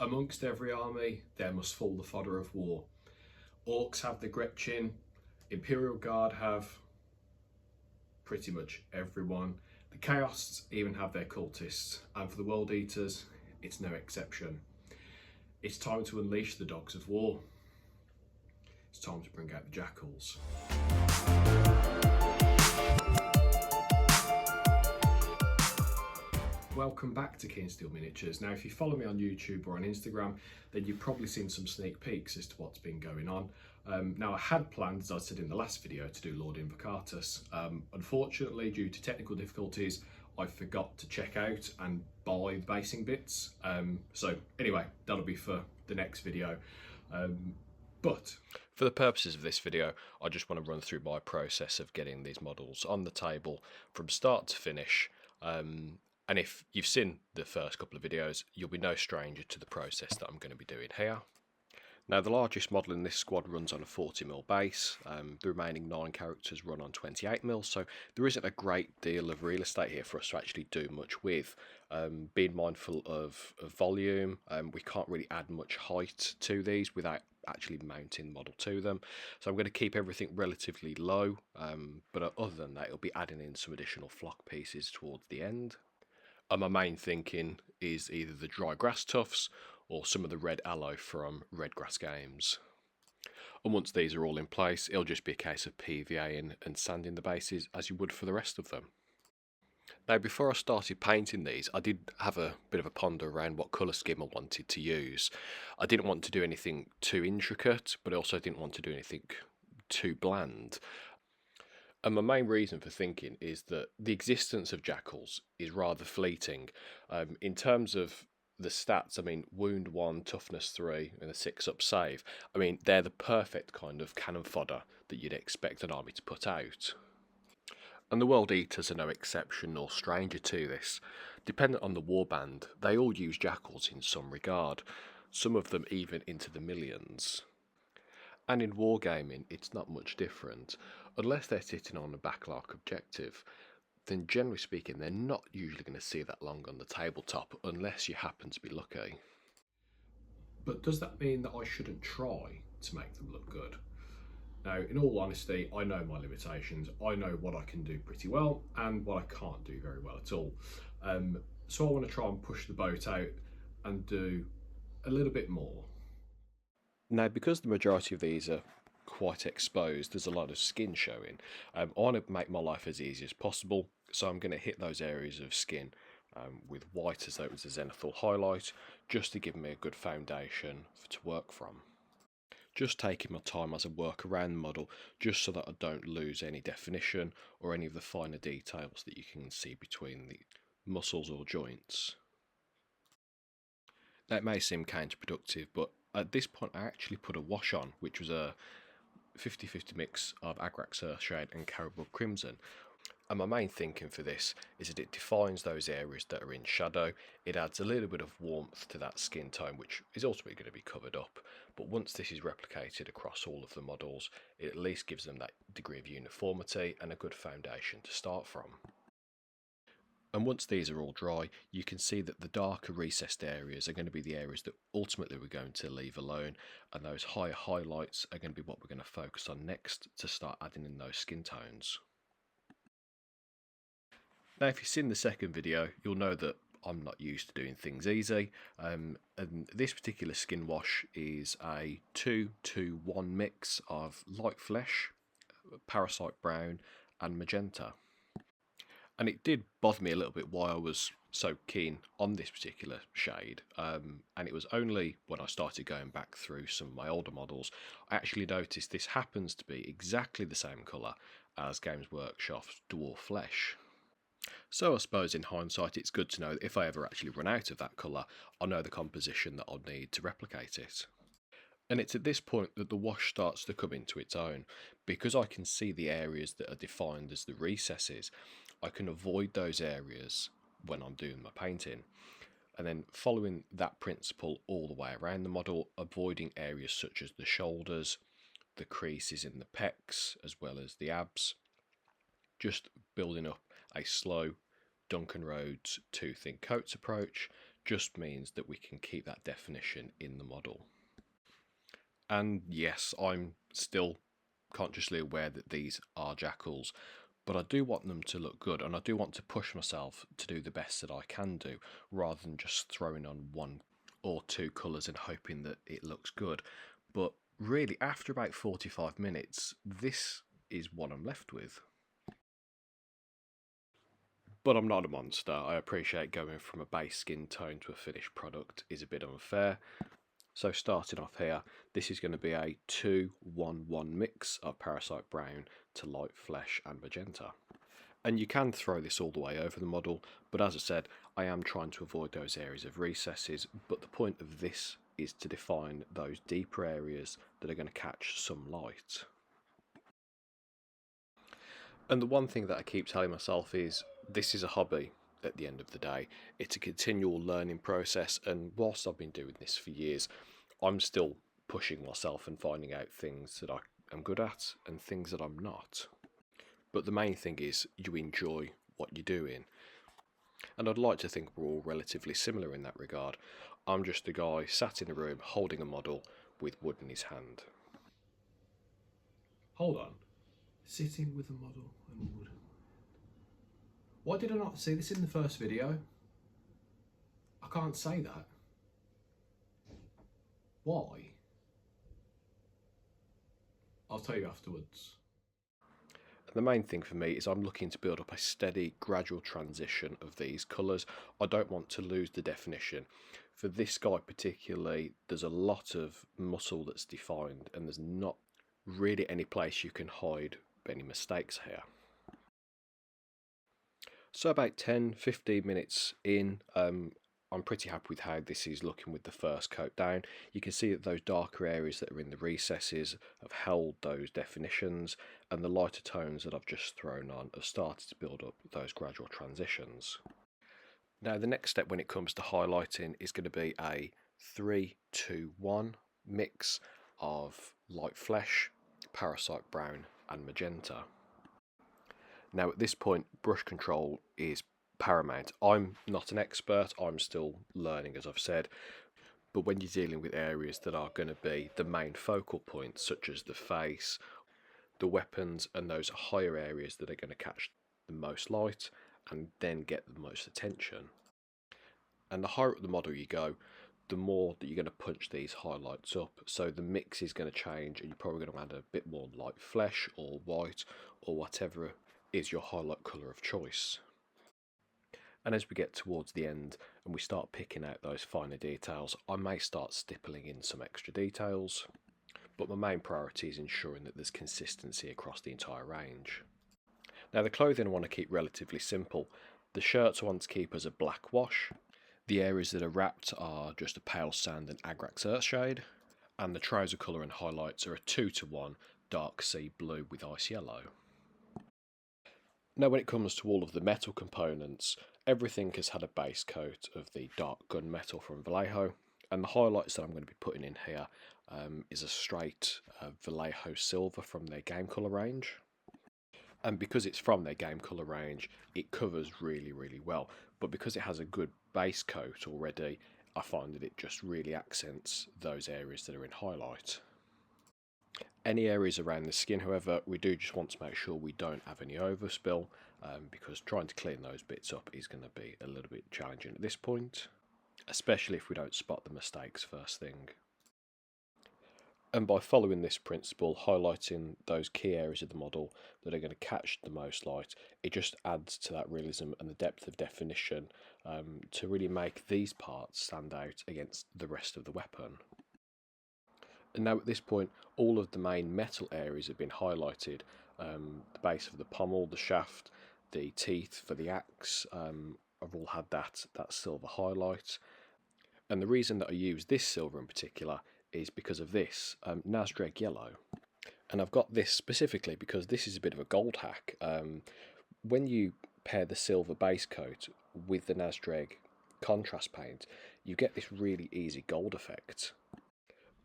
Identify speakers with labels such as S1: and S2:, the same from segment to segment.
S1: Amongst every army, there must fall the fodder of war. Orcs have the Gretchen, Imperial Guard have pretty much everyone. The Chaos even have their cultists, and for the World Eaters, it's no exception. It's time to unleash the dogs of war. It's time to bring out the Jakhals. Welcome back to Keen Steel Miniatures. Now, if you follow me on YouTube or on Instagram, then you've probably seen some sneak peeks as to what's been going on. Now, I had planned, as I said in the last video, to do Lord Invocatus. Unfortunately, due to technical difficulties, I forgot to check out and buy the basing bits. So anyway, that'll be for the next video. But
S2: for the purposes of this video, I just want to run through my process of getting these models on the table from start to finish. And if you've seen the first couple of videos, you'll be no stranger to the process that I'm going to be doing here. Now, the largest model in this squad runs on a 40mm base. The remaining 9 characters run on 28mm, so there isn't a great deal of real estate here for us to actually do much with. Being mindful of volume, we can't really add much height to these without actually mounting the model to them. So I'm going to keep everything relatively low, but other than that, it'll be adding in some additional flock pieces towards the end. And my main thinking is either the dry grass tufts or some of the red aloe from Red Grass Games. And once these are all in place, it'll just be a case of PVAing and sanding the bases as you would for the rest of them. Now, before I started painting these, I did have a bit of a ponder around what colour scheme I wanted to use. I didn't want to do anything too intricate, but I also didn't want to do anything too bland. And my main reason for thinking is that the existence of Jakhals is rather fleeting. In terms of the stats, I mean, wound 1, toughness 3, and a 6-up save. I mean, they're the perfect kind of cannon fodder that you'd expect an army to put out. And the World Eaters are no exception nor stranger to this. Dependent on the warband, they all use Jakhals in some regard, some of them even into the millions. And in wargaming, it's not much different. Unless they're sitting on a backlog objective, then generally speaking, they're not usually going to see that long on the tabletop unless you happen to be lucky.
S1: But does that mean that I shouldn't try to make them look good? Now, in all honesty, I know my limitations. I know what I can do pretty well and what I can't do very well at all. So I want to try and push the boat out and do a little bit more.
S2: Now, because the majority of these are quite exposed, there's a lot of skin showing. I want to make my life as easy as possible, so I'm going to hit those areas of skin with white as though it was a zenithal highlight, just to give me a good foundation to work from. Just taking my time as I work around the model, just so that I don't lose any definition or any of the finer details that you can see between the muscles or joints. That may seem counterproductive, but at this point I actually put a wash on, which was a 50-50 mix of Agrax Earthshade and Caribou Crimson. And my main thinking for this is that it defines those areas that are in shadow. It adds a little bit of warmth to that skin tone, which is ultimately going to be covered up. But once this is replicated across all of the models, it at least gives them that degree of uniformity and a good foundation to start from. And once these are all dry, you can see that the darker recessed areas are going to be the areas that ultimately we're going to leave alone, and those higher highlights are going to be what we're going to focus on next to start adding in those skin tones. Now, if you've seen the second video, you'll know that I'm not used to doing things easy, and this particular skin wash is a 2-2-1 mix of light flesh, parasite brown and magenta. And it did bother me a little bit why I was so keen on this particular shade, and it was only when I started going back through some of my older models I actually noticed this happens to be exactly the same colour as Games Workshop's Dwarf Flesh. So I suppose in hindsight it's good to know that if I ever actually run out of that colour, I know the composition that I'll need to replicate it. And it's at this point that the wash starts to come into its own. Because I can see the areas that are defined as the recesses, I can avoid those areas when I'm doing my painting. And then following that principle all the way around the model, avoiding areas such as the shoulders, the creases in the pecs, as well as the abs. Just building up a slow Duncan Rhodes 2 thin coats approach, just means that we can keep that definition in the model. And yes, I'm still consciously aware that these are jackals, but I do want them to look good, and I do want to push myself to do the best that I can do, rather than just throwing on one or two colours and hoping that it looks good. But really, after about 45 minutes, this is what I'm left with. But I'm not a monster. I appreciate going from a base skin tone to a finished product is a bit unfair. So starting off here, this is going to be a 2-1-1 mix of Parasite Brown to Light Flesh and Magenta. And you can throw this all the way over the model, but as I said, I am trying to avoid those areas of recesses, but the point of this is to define those deeper areas that are going to catch some light. And the one thing that I keep telling myself is, this is a hobby at the end of the day. It's a continual learning process, and whilst I've been doing this for years, I'm still pushing myself and finding out things that I am good at and things that I'm not. But the main thing is you enjoy what you're doing. And I'd like to think we're all relatively similar in that regard. I'm just a guy sat in a room holding a model with wood in his hand.
S1: Hold on. Sitting with a model and wood. Why did I not see this in the first video? I can't say that. Why? I'll tell you afterwards.
S2: The main thing for me is I'm looking to build up a steady, gradual transition of these colours. I don't want to lose the definition. For this guy particularly, there's a lot of muscle that's defined, and there's not really any place you can hide any mistakes here. So about 10-15 minutes in, I'm pretty happy with how this is looking with the first coat down. You can see that those darker areas that are in the recesses have held those definitions, and the lighter tones that I've just thrown on have started to build up those gradual transitions. Now the next step when it comes to highlighting is going to be a 3-2-1 mix of light flesh, Parasite Brown and Magenta. Now at this point, brush control is paramount. I'm not an expert, I'm still learning, as I've said, but when you're dealing with areas that are going to be the main focal points, such as the face, the weapons, and those higher areas that are going to catch the most light and then get the most attention. And the higher up the model you go, the more that you're going to punch these highlights up, so the mix is going to change, and you're probably going to add a bit more light flesh or white or whatever is your highlight colour of choice. And as we get towards the end and we start picking out those finer details, I may start stippling in some extra details, but my main priority is ensuring that there's consistency across the entire range. Now the clothing I want to keep relatively simple. The shirts I want to keep as a black wash, the areas that are wrapped are just a pale sand and Agrax Earthshade, and the trouser colour and highlights are a 2-1 dark sea blue with ice yellow. Now when it comes to all of the metal components, everything has had a base coat of the dark gunmetal from Vallejo, and the highlights that I'm going to be putting in here is a straight Vallejo silver from their game colour range. And because it's from their game colour range, it covers really, really well. But because it has a good base coat already, I find that it just really accents those areas that are in highlight. Any areas around the skin, however, we do just want to make sure we don't have any overspill, because trying to clean those bits up is going to be a little bit challenging at this point, especially if we don't spot the mistakes first thing. And by following this principle, highlighting those key areas of the model that are going to catch the most light, it just adds to that realism and the depth of definition to really make these parts stand out against the rest of the weapon. And now at this point, all of the main metal areas have been highlighted. The base of the pommel, the shaft, the teeth for the axe have all had that silver highlight. And the reason that I use this silver in particular is because of this Nasdreg yellow. And I've got this specifically because this is a bit of a gold hack. When you pair the silver base coat with the Nasdreg contrast paint, you get this really easy gold effect.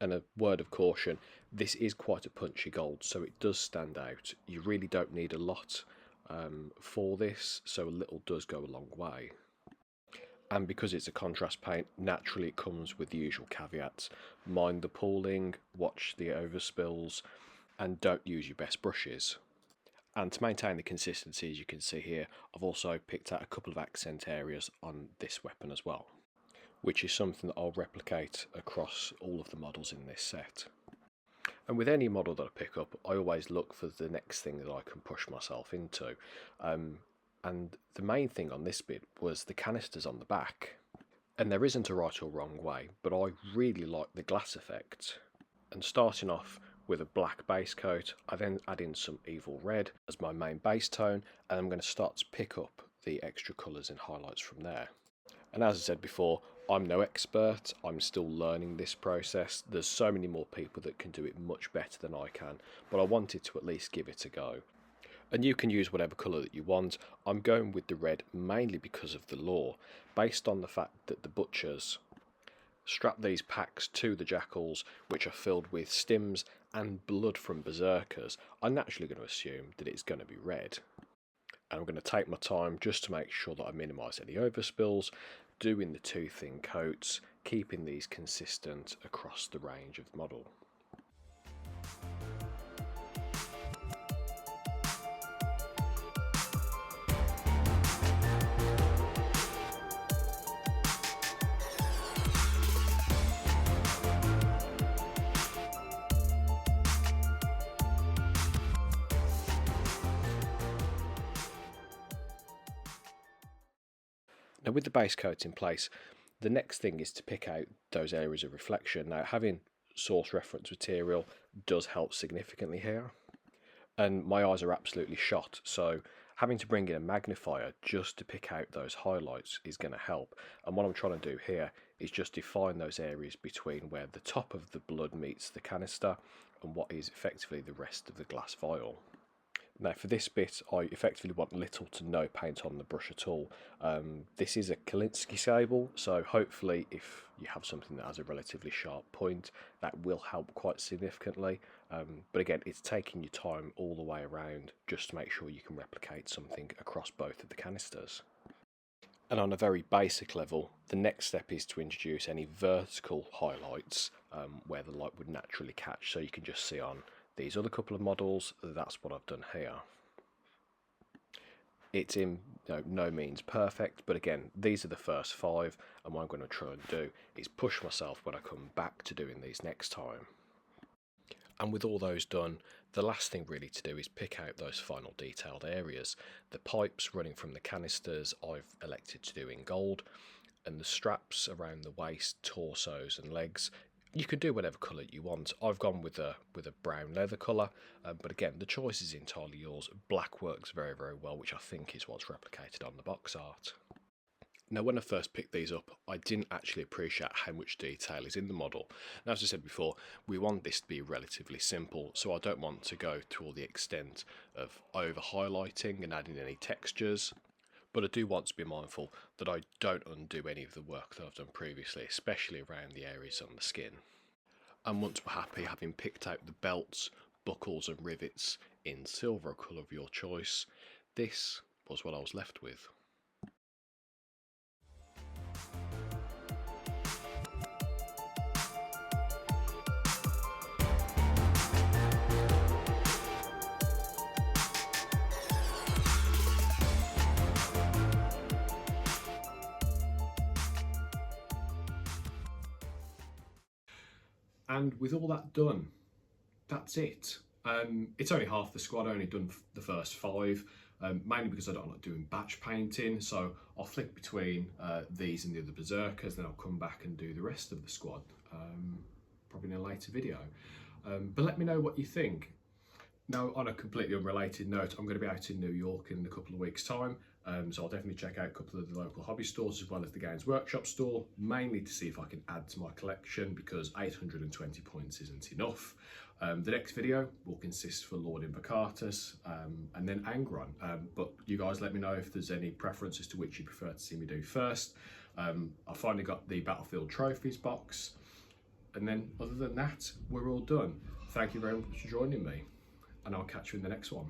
S2: And a word of caution, this is quite a punchy gold, so it does stand out. You really don't need a lot for this, so a little does go a long way. And because it's a contrast paint, naturally it comes with the usual caveats. Mind the pooling, watch the overspills, and don't use your best brushes. And to maintain the consistency, as you can see here, I've also picked out a couple of accent areas on this weapon as well, which is something that I'll replicate across all of the models in this set. And with any model that I pick up, I always look for the next thing that I can push myself into. And the main thing on this bit was the canisters on the back. And there isn't a right or wrong way, but I really like the glass effect. And starting off with a black base coat, I then add in some evil red as my main base tone, and I'm going to start to pick up the extra colours and highlights from there. And as I said before, I'm no expert, I'm still learning this process. There's so many more people that can do it much better than I can, but I wanted to at least give it a go. And you can use whatever colour that you want. I'm going with the red mainly because of the lore, based on the fact that the butchers strap these packs to the jackals, which are filled with stims and blood from berserkers. I'm naturally going to assume that it's going to be red. And I'm going to take my time just to make sure that I minimise any overspills, doing the two thin coats, keeping these consistent across the range of the model. Now with the base coat in place, the next thing is to pick out those areas of reflection. Now having source reference material does help significantly here, and my eyes are absolutely shot, so having to bring in a magnifier just to pick out those highlights is going to help. And what I'm trying to do here is just define those areas between where the top of the blood meets the canister and what is effectively the rest of the glass vial. Now for this bit, I effectively want little to no paint on the brush at all. This is a Canister sable, so hopefully if you have something that has a relatively sharp point, that will help quite significantly. But again, it's taking your time all the way around just to make sure you can replicate something across both of the canisters. And on a very basic level, the next step is to introduce any vertical highlights where the light would naturally catch, so you can just see on these other couple of models. That's what I've done here. It's in no means perfect, but again, these are the first 5, and what I'm going to try and do is push myself when I come back to doing these next time. And with all those done, the last thing really to do is pick out those final detailed areas. The pipes running from the canisters I've elected to do in gold, and the straps around the waist, torsos and legs, you can do whatever colour you want. I've gone with a brown leather colour, but again, the choice is entirely yours. Black works very, very well, which I think is what's replicated on the box art. Now, when I first picked these up, I didn't actually appreciate how much detail is in the model. Now, as I said before, we want this to be relatively simple, so I don't want to go to all the extent of over-highlighting and adding any textures. But I do want to be mindful that I don't undo any of the work that I've done previously, especially around the areas on the skin. And once we're happy, having picked out the belts, buckles and rivets in silver colour of your choice, this was what I was left with.
S1: And with all that done, that's it. It's only half the squad. I only done the first 5, mainly because I don't like doing batch painting. So I'll flick between these and the other berserkers, then I'll come back and do the rest of the squad, probably in a later video. But let me know what you think. Now, on a completely unrelated note, I'm going to be out in New York in a couple of weeks' time. So I'll definitely check out a couple of the local hobby stores as well as the Games Workshop store, mainly to see if I can add to my collection, because 820 points isn't enough. The next video will consist for Lord Invocatus and then Angron, but you guys let me know if there's any preference as to which you prefer to see me do first. I finally got the Battlefield Trophies box, and then other than that, we're all done. Thank you very much for joining me, and I'll catch you in the next one.